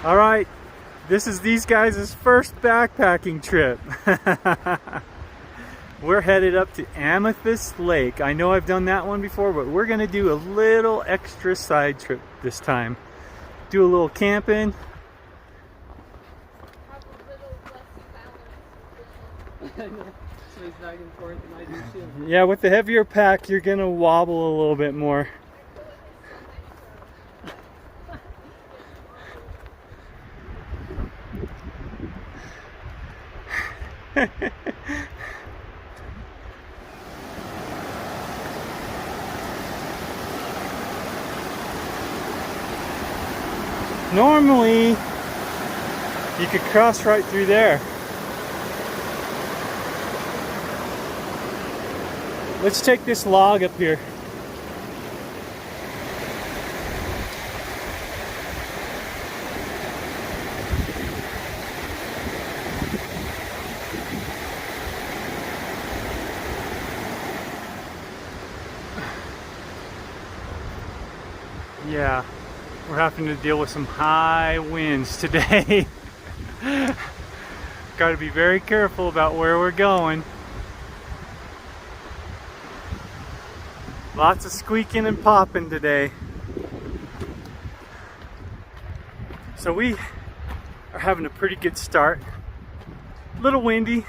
All right, this is these guys' first backpacking trip. We're headed up to Amethyst Lake. I know I've done that one before, but we're gonna do a little extra side trip this time. Do a little camping. Have a little less balance. I know, so it's not important than I do too. Yeah, with the heavier pack, you're gonna wobble a little bit more. Normally, you could cross right through there. Let's take this log up here. Yeah, we're having to deal with some high winds today. Got to be very careful about where we're going. Lots of squeaking and popping today. So we are having a pretty good start. A little windy,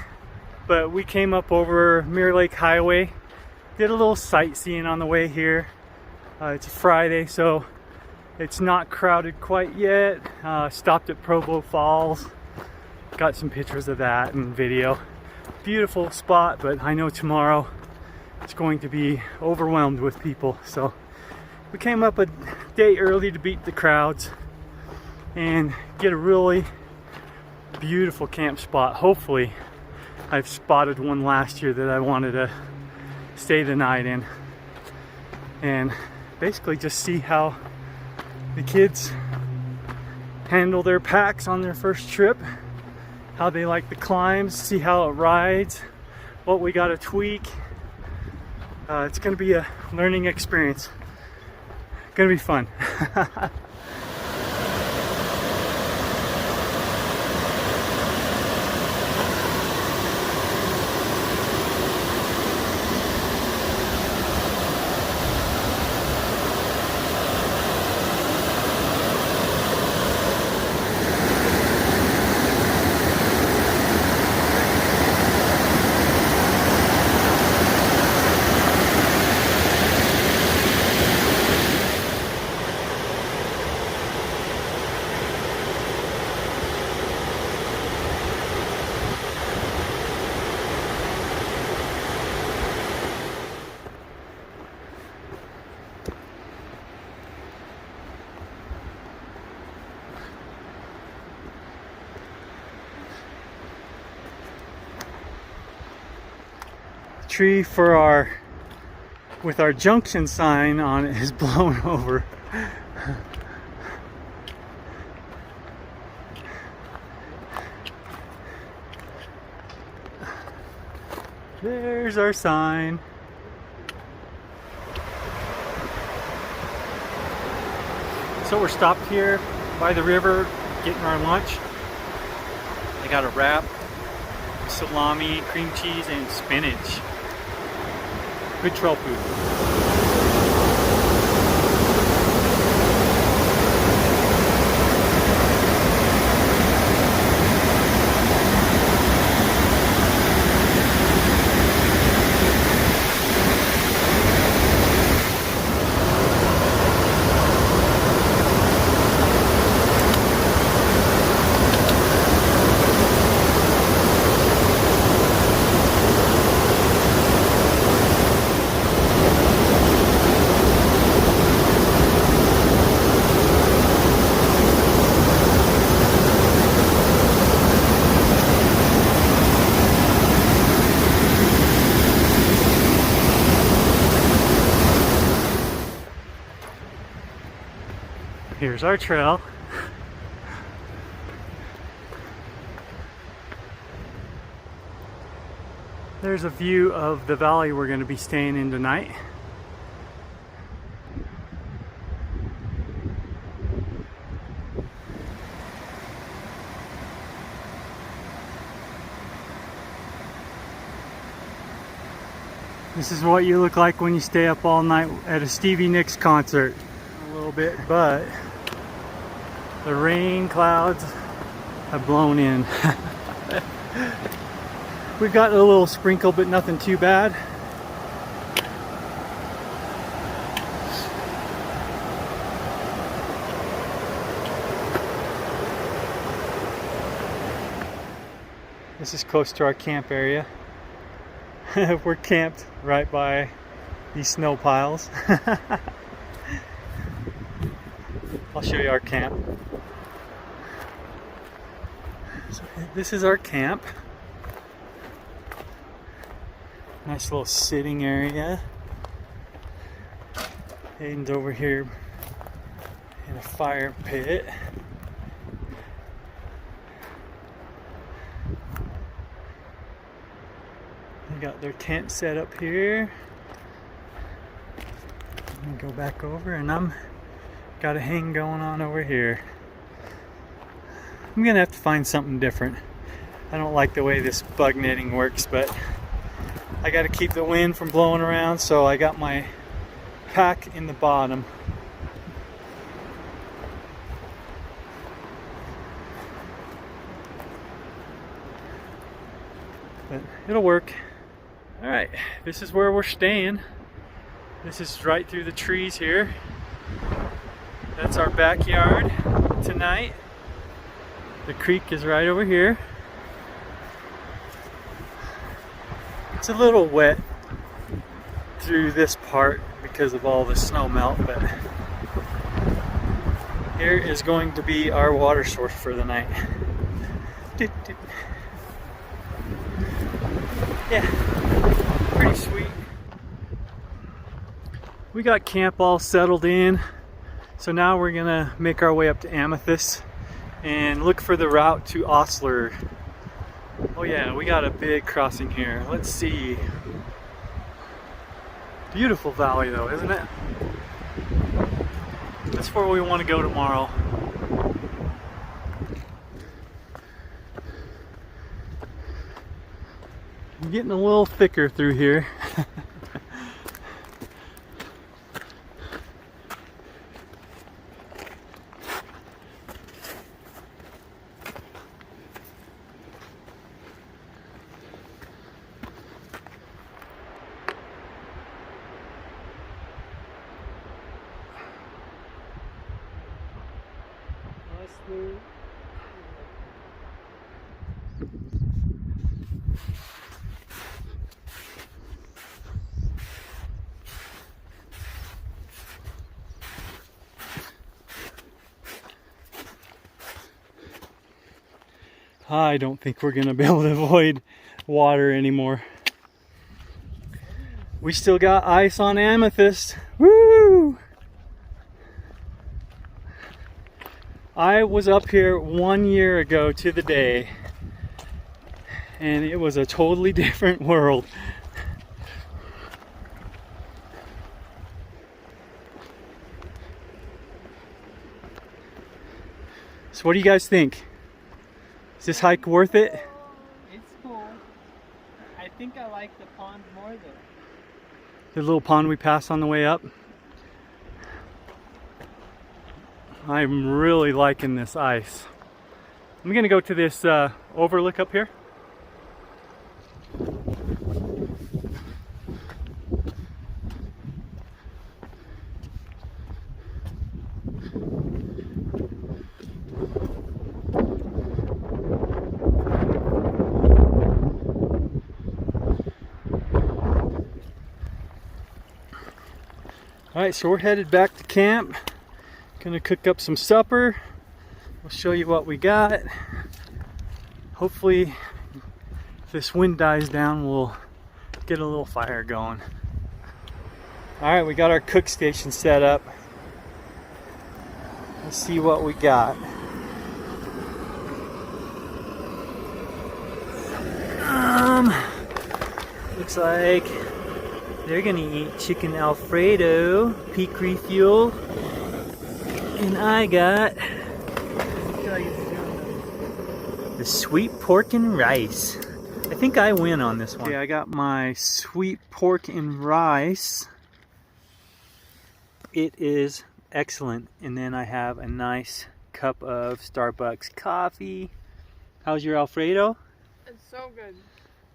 but we came up over Mirror Lake Highway. Did a little sightseeing on the way here. It's a Friday, so it's not crowded quite yet. Stopped at Provo Falls. Got some pictures of that and video. Beautiful spot, but I know tomorrow it's going to be overwhelmed with people. So we came up a day early to beat the crowds and get a really beautiful camp spot. Hopefully, I've spotted one last year that I wanted to stay the night in. And basically just see how the kids handle their packs on their first trip, how they like the climbs, see how it rides, what we got to tweak. It's going to be a learning experience. Going to be fun. Tree for with our junction sign on it is blown over. There's our sign. So we're stopped here by the river getting our lunch. I got a wrap, salami, cream cheese, and spinach. Good trail food. Here's our trail. There's a view of the valley we're going to be staying in tonight. This is what you look like when you stay up all night at a Stevie Nicks concert. A little bit, but the rain clouds have blown in. We've got a little sprinkle, but nothing too bad. This is close to our camp area. We're camped right by these snow piles. I'll show you our camp. So this is our camp. Nice little sitting area. Hayden's over here in a fire pit. They got their tent set up here. I'm gonna go back over, and I'm got a hang going on over here. I'm gonna have to find something different. I don't like the way this bug netting works, but I gotta keep the wind from blowing around, so I got my pack in the bottom. But it'll work. Alright, this is where we're staying. This is right through the trees here. That's our backyard tonight. The creek is right over here. It's a little wet through this part because of all the snow melt, but here is going to be our water source for the night. Yeah, pretty sweet. We got camp all settled in, so now we're gonna make our way up to Amethyst and look for the route to Osler. Oh yeah, we got a big crossing here. Let's see. Beautiful valley though, isn't it? That's where we want to go tomorrow. I'm getting a little thicker through here. I don't think we're gonna be able to avoid water anymore. We still got ice on Amethyst. Woo! I was up here 1 year ago to the day, and it was a totally different world. So what do you guys think? Is this hike worth it? It's cool. I think I like the pond more though. The little pond we passed on the way up. I'm really liking this ice. I'm gonna go to this overlook up here. Alright, so we're headed back to camp. Gonna cook up some supper. We'll show you what we got. Hopefully, if this wind dies down, we'll get a little fire going. Alright, we got our cook station set up. Let's see what we got. Looks like they're gonna eat chicken Alfredo, peak refuel, and I got the sweet pork and rice. I think I win on this one. Okay, I got my sweet pork and rice. It is excellent. And then I have a nice cup of Starbucks coffee. How's your Alfredo? It's so good.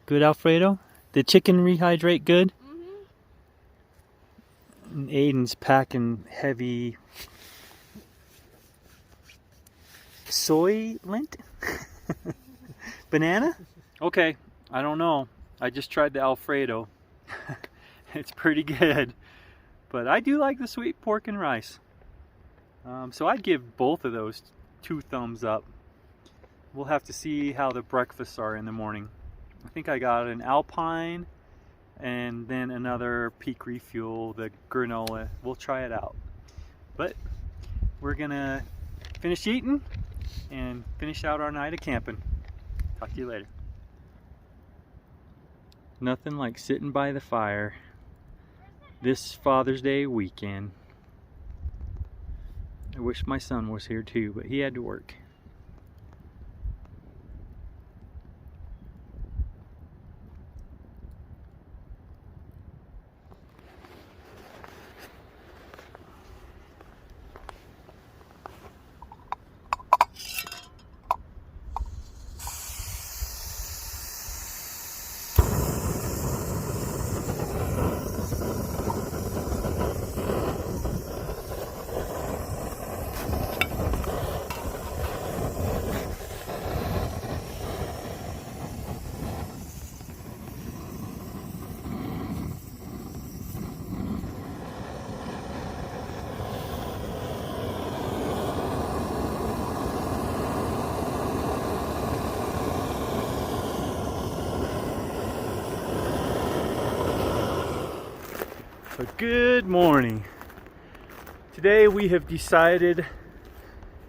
Good Alfredo? The chicken rehydrate good? And Aiden's packing heavy soy lint? Banana? Okay, I don't know. I just tried the Alfredo. It's pretty good. But I do like the sweet pork and rice. So I'd give both of those 2 thumbs up. We'll have to see how the breakfasts are in the morning. I think I got an Alpine and then another Peak Refuel, the granola. We'll try it out. But we're gonna finish eating and finish out our night of camping. Talk to you later. Nothing like sitting by the fire this Father's Day weekend. I wish my son was here too, but he had to work. So good morning. Today we have decided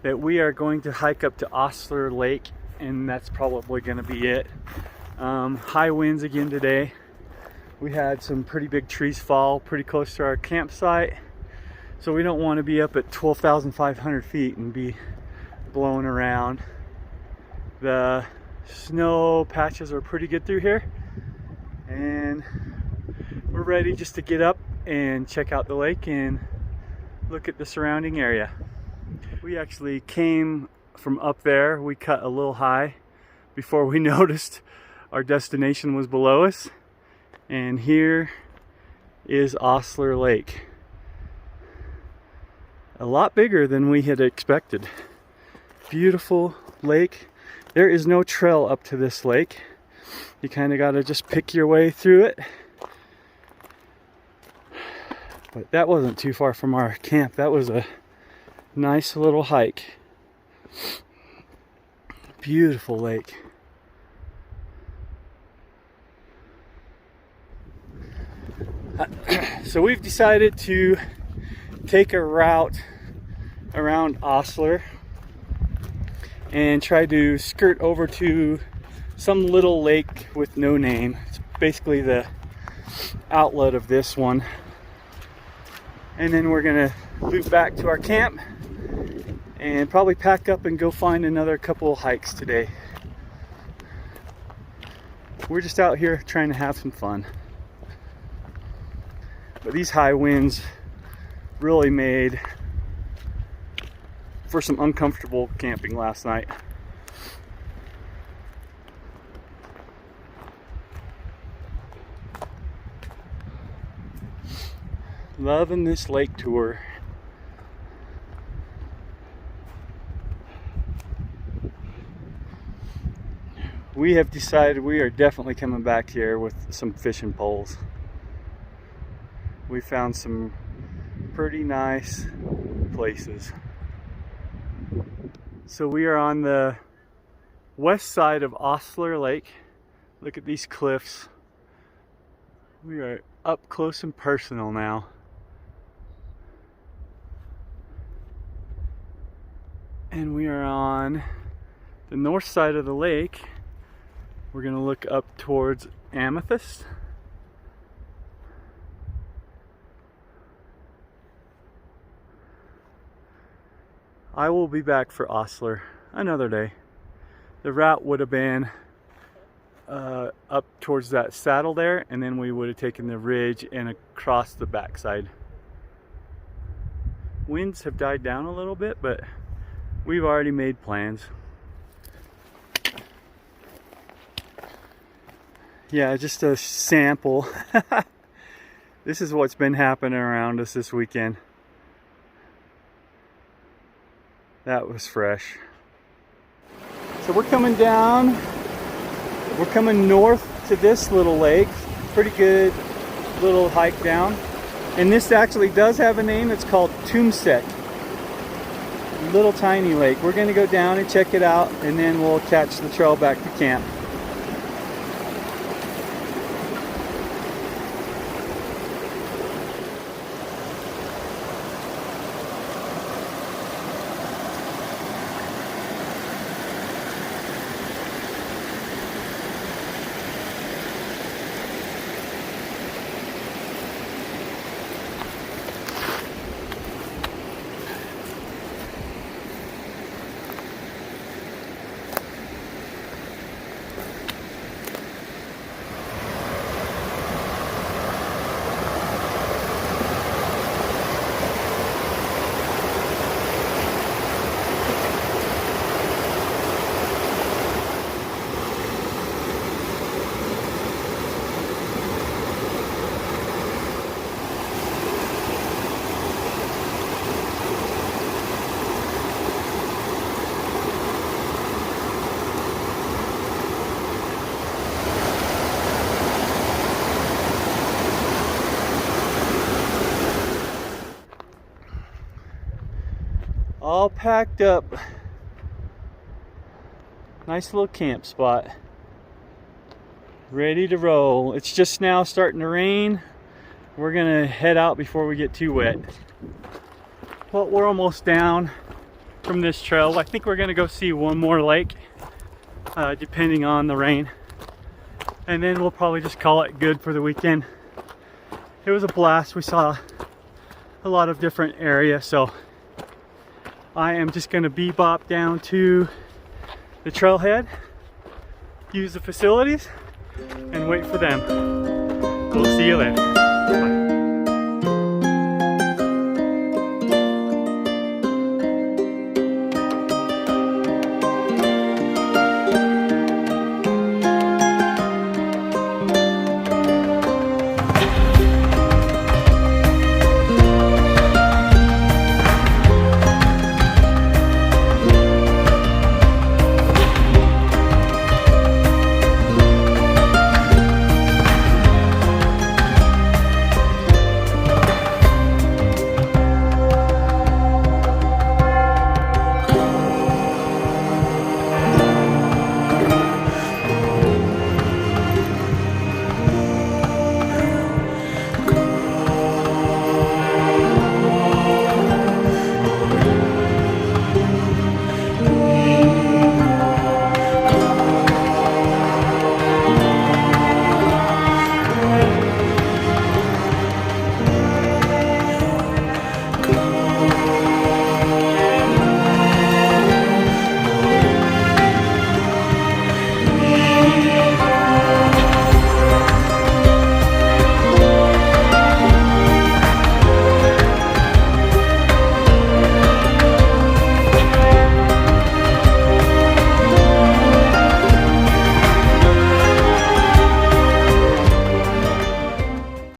that we are going to hike up to Osler Lake, and that's probably going to be it. High winds again today. We had some pretty big trees fall pretty close to our campsite, so we don't want to be up at 12,500 feet and be blowing around. The snow patches are pretty good through here, and we're ready just to get up and check out the lake and look at the surrounding area. We actually came from up there. We cut a little high before we noticed our destination was below us. And here is Osler Lake. A lot bigger than we had expected. Beautiful lake. There is no trail up to this lake. You kind of got to just pick your way through it. But that wasn't too far from our camp. That was a nice little hike. Beautiful lake. So we've decided to take a route around Osler and try to skirt over to some little lake with no name. It's basically the outlet of this one. And then we're gonna loop back to our camp and probably pack up and go find another couple of hikes today. We're just out here trying to have some fun. But these high winds really made for some uncomfortable camping last night. Loving this lake tour. We have decided we are definitely coming back here with some fishing poles. We found some pretty nice places. So we are on the west side of Osler Lake. Look at these cliffs. We are up close and personal now. And we are on the north side of the lake. We're gonna look up towards Amethyst. I will be back for Osler another day. The route would have been up towards that saddle there, and then we would have taken the ridge and across the backside. Winds have died down a little bit, but we've already made plans. Yeah, just a sample. This is what's been happening around us this weekend. That was fresh. So we're coming down, we're coming north to this little lake. Pretty good little hike down. And this actually does have a name. It's called Tombset. Little tiny lake. We're gonna go down and check it out, and then we'll catch the trail back to camp. All packed up. Nice little camp spot. Ready to roll. It's just now starting to rain. We're gonna head out before we get too wet. Well, we're almost down from this trail. I think we're gonna go see one more lake, depending on the rain. And then we'll probably just call it good for the weekend. It was a blast. We saw a lot of different areas, so I am just going to bebop down to the trailhead, use the facilities, and wait for them. We'll see you later. Bye.